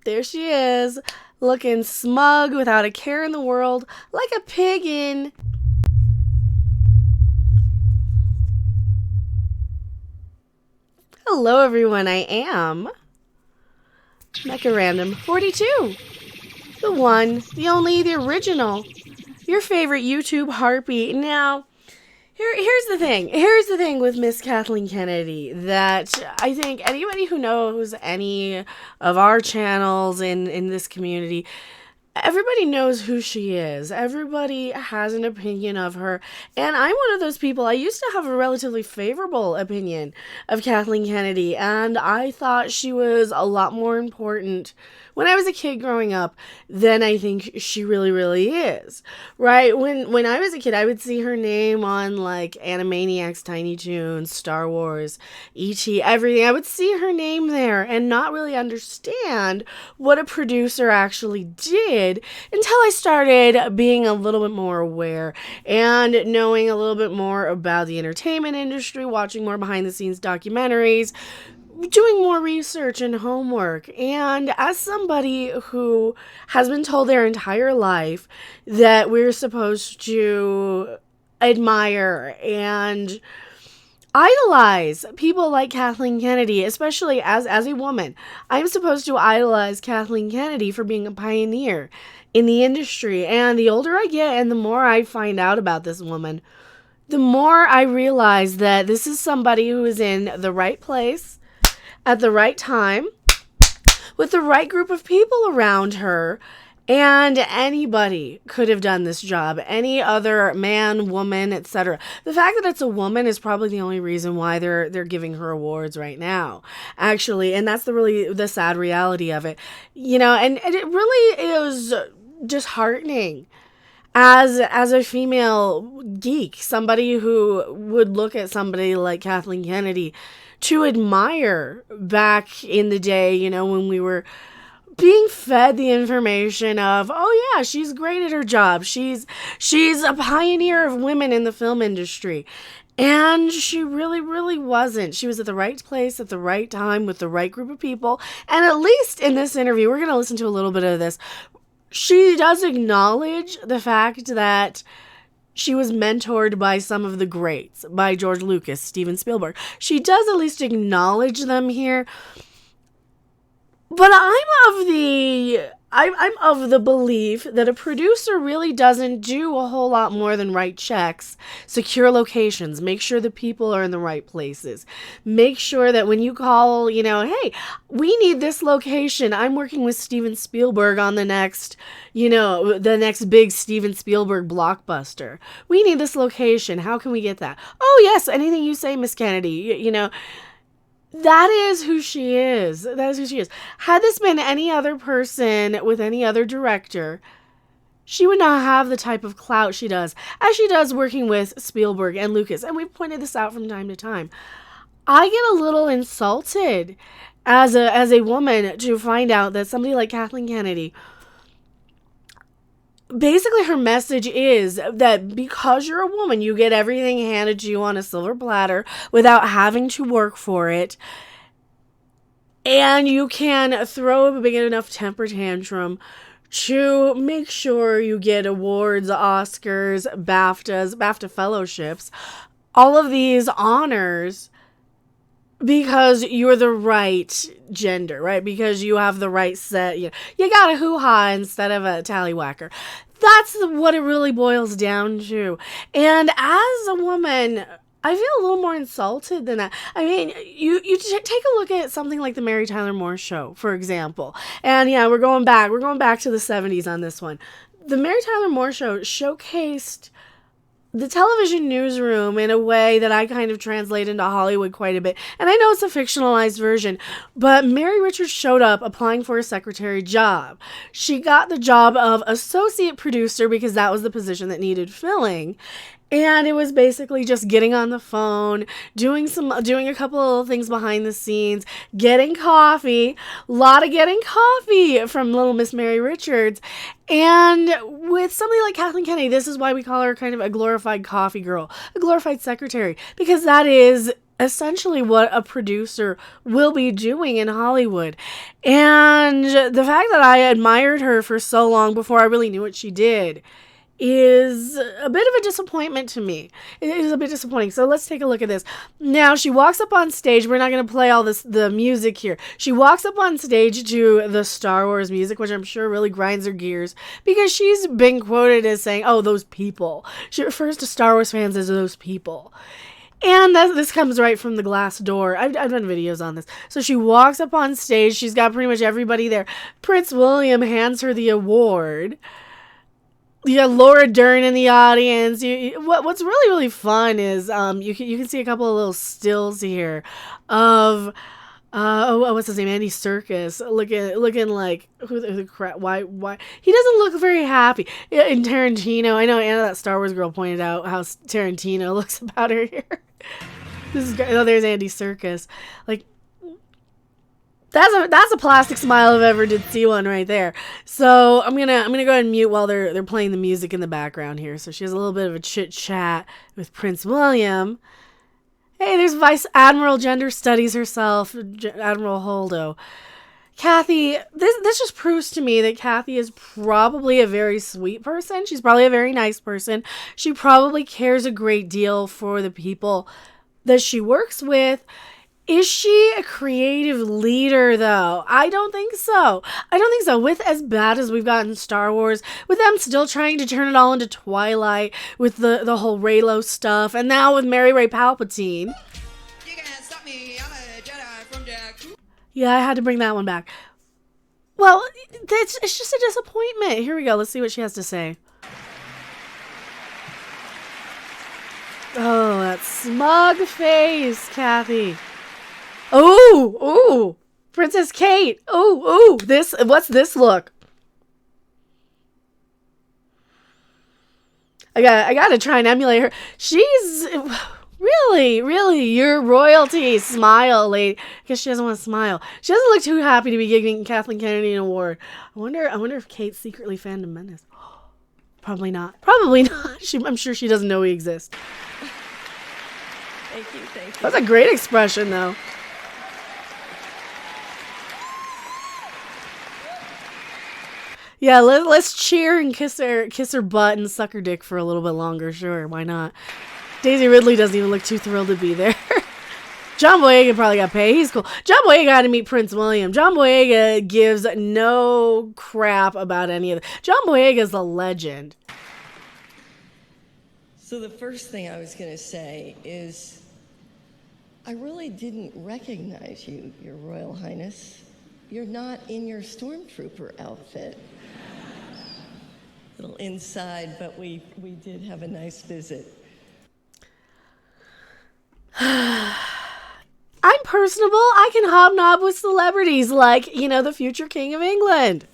there she is, looking smug without a care in the world, like a pig in... Hello everyone, I am Mecha Random 42. The one, the only, the original. Your favorite YouTube harpy. Now, here's the thing. Here's the thing with Miss Kathleen Kennedy, that I think anybody who knows any of our channels in this community, everybody knows who she is. Everybody has an opinion of her. And I'm one of those people. I used to have a relatively favorable opinion of Kathleen Kennedy. And I thought she was a lot more important when I was a kid growing up than I think she really, really is. Right? When I was a kid, I would see her name on like Animaniacs, Tiny Toons, Star Wars, E.T., everything. I would see her name there and not really understand what a producer actually did until I started being a little bit more aware and knowing a little bit more about the entertainment industry, watching more behind the scenes documentaries, doing more research and homework. And as somebody who has been told their entire life that we're supposed to admire and idolize people like Kathleen Kennedy, especially as a woman, I'm supposed to idolize Kathleen Kennedy for being a pioneer in the industry. And the older I get and the more I find out about this woman, the more I realize that this is somebody who is in the right place at the right time with the right group of people around her. And anybody could have done this job. Any other man, woman, etc. The fact that it's a woman is probably the only reason why they're giving her awards right now, actually. And that's the sad reality of it. You know, and it really is disheartening as a female geek, somebody who would look at somebody like Kathleen Kennedy to admire back in the day, you know, when we were being fed the information of, oh yeah, she's great at her job. She's a pioneer of women in the film industry. And she really, really wasn't. She was at the right place at the right time with the right group of people. And at least in this interview, we're going to listen to a little bit of this. She does acknowledge the fact that she was mentored by some of the greats, by George Lucas, Steven Spielberg. She does at least acknowledge them here. But I'm of the belief that a producer really doesn't do a whole lot more than write checks, secure locations, make sure the people are in the right places, make sure that when you call, you know, hey, we need this location. I'm working with Steven Spielberg on the next big Steven Spielberg blockbuster. We need this location. How can we get that? Oh, yes, anything you say, Miss Kennedy, you know. That is who she is. That is who she is. Had this been any other person with any other director, she would not have the type of clout she does, as she does working with Spielberg and Lucas. And we've pointed this out from time to time. I get a little insulted as a woman to find out that somebody like Kathleen Kennedy, basically her message is that because you're a woman, you get everything handed to you on a silver platter without having to work for it. And you can throw a big enough temper tantrum to make sure you get awards, Oscars, BAFTAs, Bafta Fellowships, all of these honors because you're the right gender, right? Because you have the right set. You got a hoo-ha instead of a tallywhacker. That's what it really boils down to. And as a woman, I feel a little more insulted than that. I mean, you take a look at something like the Mary Tyler Moore Show, for example. And yeah, we're going back to the 70s on this one. The Mary Tyler Moore Show showcased the television newsroom in a way that I kind of translate into Hollywood quite a bit. And I know it's a fictionalized version, but Mary Richards showed up applying for a secretary job. She got the job of associate producer because that was the position that needed filling. And it was basically just getting on the phone, doing a couple of little things behind the scenes, getting coffee, a lot of getting coffee from little Miss Mary Richards. And with somebody like Kathleen Kennedy, this is why we call her kind of a glorified coffee girl, a glorified secretary, because that is essentially what a producer will be doing in Hollywood. And the fact that I admired her for so long before I really knew what she did is a bit of a disappointment to me. It is a bit disappointing. So let's take a look at this. Now she walks up on stage. We're not going to play all the music here. She walks up on stage to the Star Wars music, which I'm sure really grinds her gears because she's been quoted as saying, "Oh, those people." She refers to Star Wars fans as those people. And this comes right from the glass door. I've done videos on this. So she walks up on stage. She's got pretty much everybody there. Prince William hands her the award. You got Laura Dern in the audience. What's really, really fun is you can see a couple of little stills here of what's his name, Andy Serkis, looking like who crap, why he doesn't look very happy. In Tarantino, I know Anna, that Star Wars girl, pointed out how Tarantino looks about her here. This is great. Oh, there's Andy Serkis. Like, that's a plastic smile if I ever did see one right there. So I'm gonna go ahead and mute while they're playing the music in the background here. So she has a little bit of a chit chat with Prince William. Hey, there's Vice Admiral Gender Studies herself, Admiral Holdo. Kathy, this just proves to me that Kathy is probably a very sweet person. She's probably a very nice person. She probably cares a great deal for the people that she works with. Is she a creative leader, though? I don't think so. With as bad as we've gotten Star Wars, with them still trying to turn it all into Twilight, with the whole Reylo stuff, and now with Mary Ray Palpatine. You can't stop me, I'm a Jedi from Jakku. Yeah, I had to bring that one back. Well, it's just a disappointment. Here we go. Let's see what she has to say. Oh, that smug face, Kathy. Oh, Princess Kate. Oh, what's this look? I gotta try and emulate her. She's really your royalty. Smile, lady. I guess she doesn't want to smile. She doesn't look too happy to be giving Kathleen Kennedy an award. I wonder if Kate's secretly Phantom Menace. Probably not. I'm sure she doesn't know we exist. Thank you. That's a great expression, though. Yeah, let's cheer and kiss her butt and suck her dick for a little bit longer. Sure, why not? Daisy Ridley doesn't even look too thrilled to be there. John Boyega probably got paid. He's cool. John Boyega got to meet Prince William. John Boyega gives no crap about any of it. John Boyega's a legend. So the first thing I was going to say is I really didn't recognize you, Your Royal Highness. You're not in your stormtrooper outfit. Little inside, but we did have a nice visit. I'm personable. I can hobnob with celebrities like, the future King of England.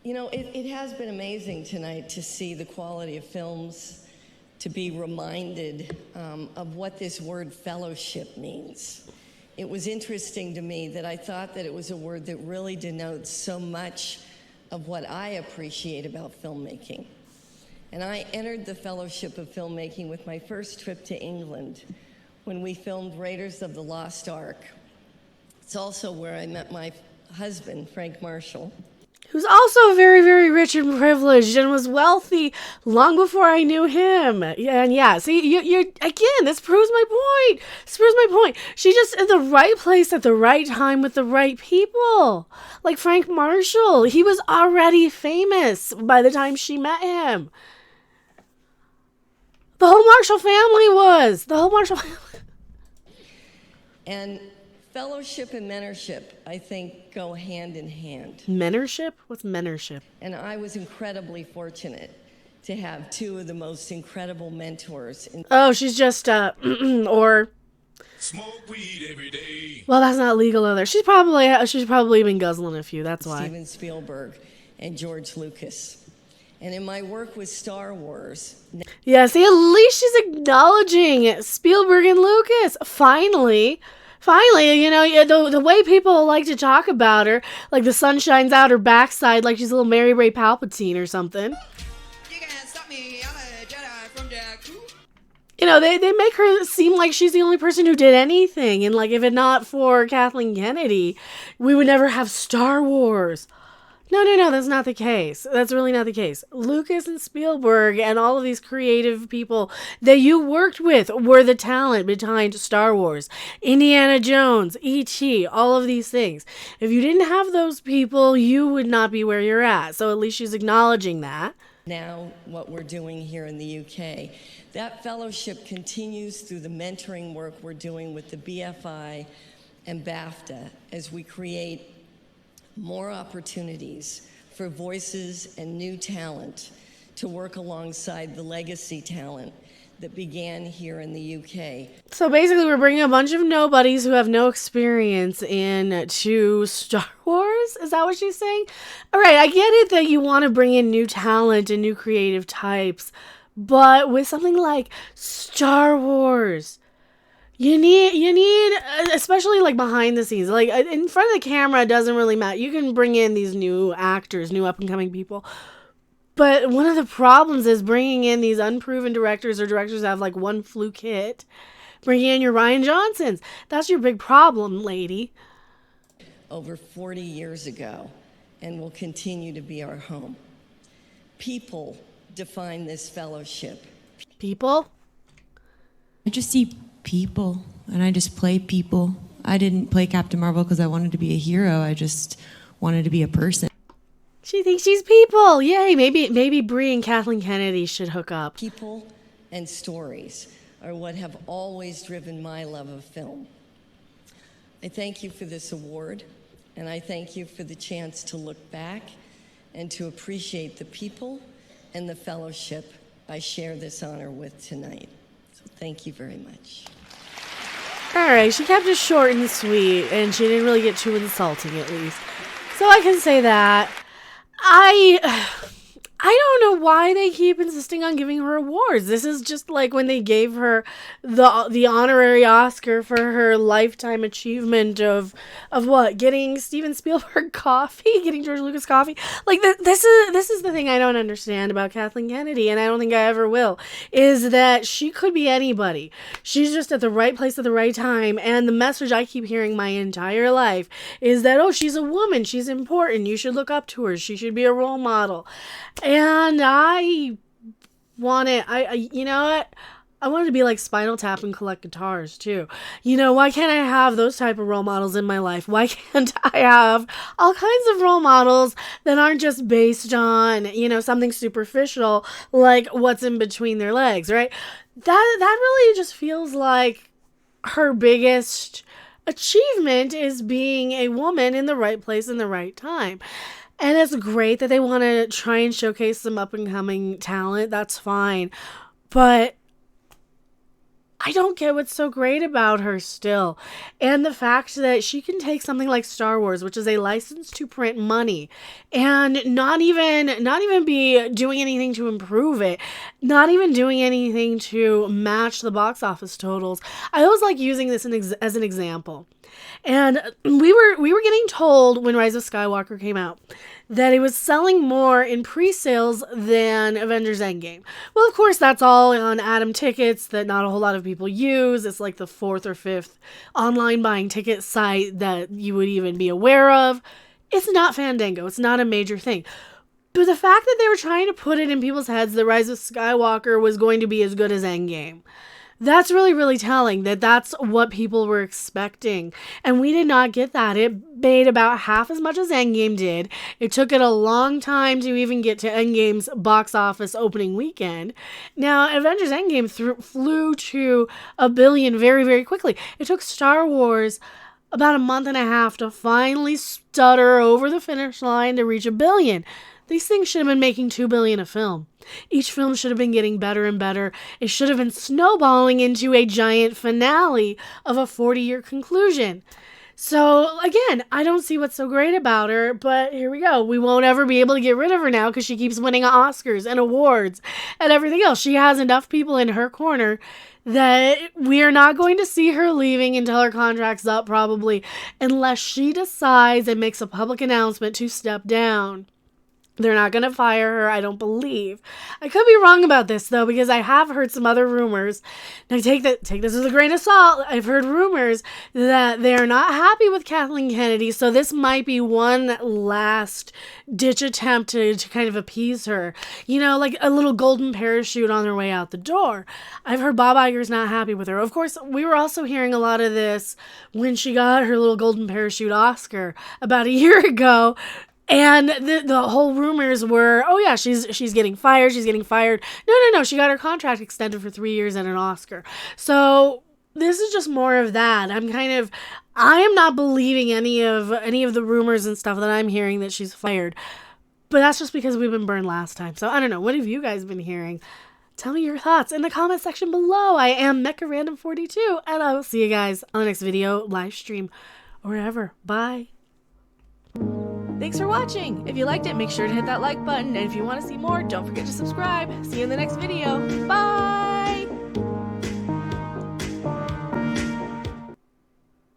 It has been amazing tonight to see the quality of films, to be reminded of what this word fellowship means. It was interesting to me that I thought that it was a word that really denotes so much of what I appreciate about filmmaking. And I entered the Fellowship of Filmmaking with my first trip to England when we filmed Raiders of the Lost Ark. It's also where I met my husband, Frank Marshall. Who's also very, very rich and privileged and was wealthy long before I knew him. And see, you again, this proves my point. She's just in the right place at the right time with the right people. Like Frank Marshall. He was already famous by the time she met him. The whole Marshall family was. And fellowship and mentorship, I think, go hand in hand. Mentorship? What's mentorship? And I was incredibly fortunate to have two of the most incredible mentors. She's just, or... Smoke weed every day. Well, that's not legal either. She's probably been guzzling a few, that's why. Steven Spielberg and George Lucas. And in my work with Star Wars... Yeah, see, at least she's acknowledging Spielberg and Lucas. Finally, the way people like to talk about her, like the sun shines out her backside like she's a little Mary Ray Palpatine or something. You can't stop me, I'm a Jedi from Jakku. they make her seem like she's the only person who did anything. And like, if it not for Kathleen Kennedy, we would never have Star Wars. No, that's not the case. That's really not the case. Lucas and Spielberg and all of these creative people that you worked with were the talent behind Star Wars, Indiana Jones, E.T., all of these things. If you didn't have those people, you would not be where you're at. So at least she's acknowledging that. Now, what we're doing here in the UK, that fellowship continues through the mentoring work we're doing with the BFI and Bafta as we create more opportunities for voices and new talent to work alongside the legacy talent that began here in the UK. So basically, we're bringing a bunch of nobodies who have no experience into Star Wars? Is that what she's saying? All right, I get it that you want to bring in new talent and new creative types, but with something like Star Wars, you need, especially like behind the scenes, like in front of the camera, it doesn't really matter. You can bring in these new actors, new up and coming people. But one of the problems is bringing in these unproven directors or directors that have like one fluke hit. Bringing in your Rian Johnsons. That's your big problem, lady. Over 40 years ago, and will continue to be our home. People define this fellowship. People? I just see people, and I just play people. I didn't play Captain Marvel because I wanted to be a hero. I just wanted to be a person. She thinks she's people. Yay, maybe Brie and Kathleen Kennedy should hook up. People and stories are what have always driven my love of film. I thank you for this award, and I thank you for the chance to look back and to appreciate the people and the fellowship I share this honor with tonight. So thank you very much. All right, she kept it short and sweet, and she didn't really get too insulting, at least. So I can say that. I don't know why they keep insisting on giving her awards. This is just like when they gave her the honorary Oscar for her lifetime achievement of what? Getting Steven Spielberg coffee, getting George Lucas coffee. Like this is the thing I don't understand about Kathleen Kennedy, and I don't think I ever will, is that she could be anybody. She's just at the right place at the right time, and the message I keep hearing my entire life is that, oh, she's a woman, she's important, you should look up to her, she should be a role model. And I want it. You know what? I wanted to be like Spinal Tap and collect guitars too. You know, why can't I have those type of role models in my life? Why can't I have all kinds of role models that aren't just based on, you know, something superficial like what's in between their legs, right? That really just feels like her biggest achievement is being a woman in the right place in the right time. And it's great that they want to try and showcase some up-and-coming talent. That's fine. But I don't get what's so great about her still. And the fact that she can take something like Star Wars, which is a license to print money, and not even be doing anything to improve it, not even doing anything to match the box office totals. I always like using this as an example. And we were getting told when Rise of Skywalker came out that it was selling more in pre-sales than Avengers Endgame. Well, of course, that's all on Atom Tickets that not a whole lot of people use. It's like the 4th or 5th online buying ticket site that you would even be aware of. It's not Fandango. It's not a major thing. But the fact that they were trying to put it in people's heads that Rise of Skywalker was going to be as good as Endgame, that's really, really telling that that's what people were expecting. And we did not get that. It made about half as much as Endgame did. It took it a long time to even get to Endgame's box office opening weekend. Now, Avengers Endgame flew to $1 billion very, very quickly. It took Star Wars about a month and a half to finally stutter over the finish line to reach $1 billion. These things should have been making $2 billion a film. Each film should have been getting better and better. It should have been snowballing into a giant finale of a 40-year conclusion. So, again, I don't see what's so great about her, but here we go. We won't ever be able to get rid of her now because she keeps winning Oscars and awards and everything else. She has enough people in her corner that we are not going to see her leaving until her contract's up, probably, unless she decides and makes a public announcement to step down. They're not going to fire her, I don't believe. I could be wrong about this, though, because I have heard some other rumors. Now, take this with a grain of salt. I've heard rumors that they're not happy with Kathleen Kennedy, so this might be one last-ditch attempt to kind of appease her. You know, like a little golden parachute on their way out the door. I've heard Bob Iger's not happy with her. Of course, we were also hearing a lot of this when she got her little golden parachute Oscar about a year ago. And the whole rumors were, oh yeah, she's getting fired. She's getting fired. No. She got her contract extended for 3 years and an Oscar. So this is just more of that. I am not believing any of the rumors and stuff that I'm hearing that she's fired. But that's just because we've been burned last time. So I don't know. What have you guys been hearing? Tell me your thoughts in the comment section below. I am MechaRandom42, and I will see you guys on the next video, live stream, or wherever. Bye. Thanks for watching. If you liked it, make sure to hit that like button. And if you want to see more, don't forget to subscribe. See you in the next video. Bye!